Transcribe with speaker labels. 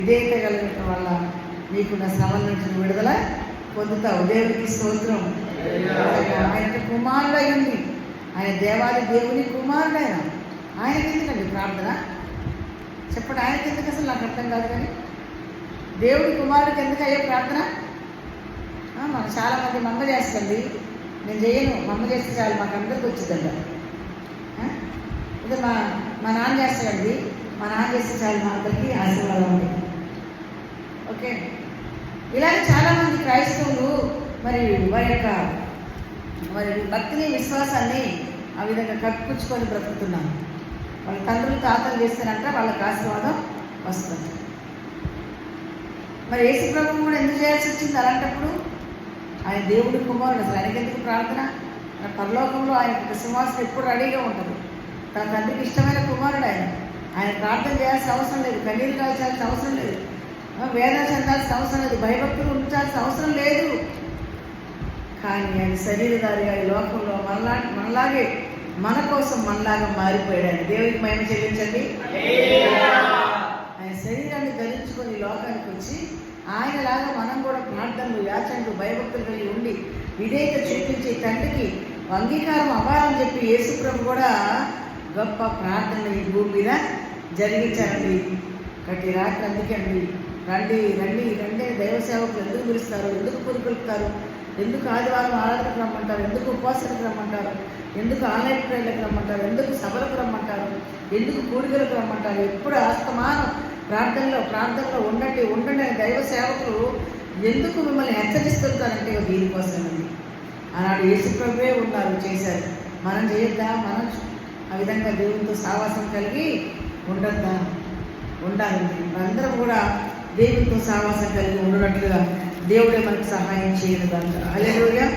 Speaker 1: విధేయత కలిగటం వల్ల నీకున్న శ్రమల నుంచి విడుదల పొందుతావు. దేవునికి స్తోత్రం. ఆయన కుమారుడై ఉంది, ఆయన దేవాది దేవుని కుమారుడైన ఆయనకి ఎందుకండి ప్రార్థన చెప్పండి? ఆయనకి ఎందుకు అసలు నాకు అర్థం కాదు. కానీ దేవుడి కుమారుడికి ఎందుకు అయ్యే ప్రార్థన? మనం చాలామంది మమ్మ చేస్తుంది, నేను చేయను, మమ్మ చేస్తే చాలు మాకు అందరికి వచ్చిందంట. ఇది మా నాన్న చేస్తాడండి, మా నాన్న చేస్తే చాలు మా అందరికీ ఆశీర్వాదం ఉంది. ఓకే, ఇలాగే చాలామంది క్రైస్తవులు మరి వారి భక్తిని విశ్వాసాన్ని ఆ విధంగా కప్పుపుచ్చుకొని బ్రతుకుతున్నాను. వాళ్ళ తండ్రులు తాతలు చేస్తానంటే వాళ్ళకి ఆశీర్వాదం వస్తుంది. మరి యేసు ప్రభువు కూడా ఎందుకు చేయాల్సి వచ్చింది అలాంటప్పుడు? ఆయన దేవుడి కుమారుడు, అసలు ఆయనకి ఎందుకు ప్రార్థన? పరలోకంలో ఆయన సింహాసనం ఎప్పుడు రెడీగా ఉంటుంది. తన తండ్రికి ఇష్టమైన కుమారుడు ఆయన ప్రార్థన చేయాల్సిన అవసరం లేదు, కన్నీరు కాల్చాల్సిన అవసరం లేదు, వేదన చెందాల్సిన అవసరం లేదు, భయభక్తులు ఉంచాల్సిన అవసరం లేదు. కానీ ఆయన శరీరధారిగా ఈ లోకంలో మనలాగే మన కోసం మనలాగా మారిపోయాడు. ఆయన దేవుడికి మహిమ చెల్లించండి. ఆయన శరీరాన్ని ధరించుకొని లోకానికి వచ్చి ఆయనలాగా మనం కూడా ప్రార్థనలు, యాచనలు, భయభక్తులు కలిగి ఉండి విధేయత చూపించే తండ్రికి అంగీకారం అవ్వాలని చెప్పి యేసు ప్రభు కూడా గొప్ప ప్రార్థనలు ఈ భూమి మీద జరిగించారండి. కట్టి రాత్రి అందుకే అండి, రండి రండి రండి దైవ సేవకులు ఎందుకు పిలుస్తారు, ఎందుకు పురుకొలుపుతారు, ఎందుకు ఆదివారం ఆరాధనకు రమ్మంటారు, ఎందుకు ఉపవాసాలకు రమ్మంటారు, ఎందుకు ఆన్లైన్ ప్రేయర్లకు రమ్మంటారు, ఎందుకు సభలకు రమ్మంటారు, ఎందుకు కూడికలకు రమ్మంటారు, ఎప్పుడు ఆస్తమానం ప్రార్థనలో ఉండండి ఉండండి అని దైవ సేవకులు ఎందుకు మిమ్మల్ని హెచ్చరిస్తుంటారంటే దీనికోసమండి. ఆనాడు యేసు ప్రభువే ఉన్నారు, చేశారు. మనం చేయొద్దా? మనం ఆ విధంగా దేవునితో సావాసం కలిగి ఉండొద్దా? ఉండాలండి. అందరం కూడా దేవునితో సావాసం కలిగి ఉండనట్లుగా దేవుడే మనకు సహాయం చేయను. హల్లెలూయా.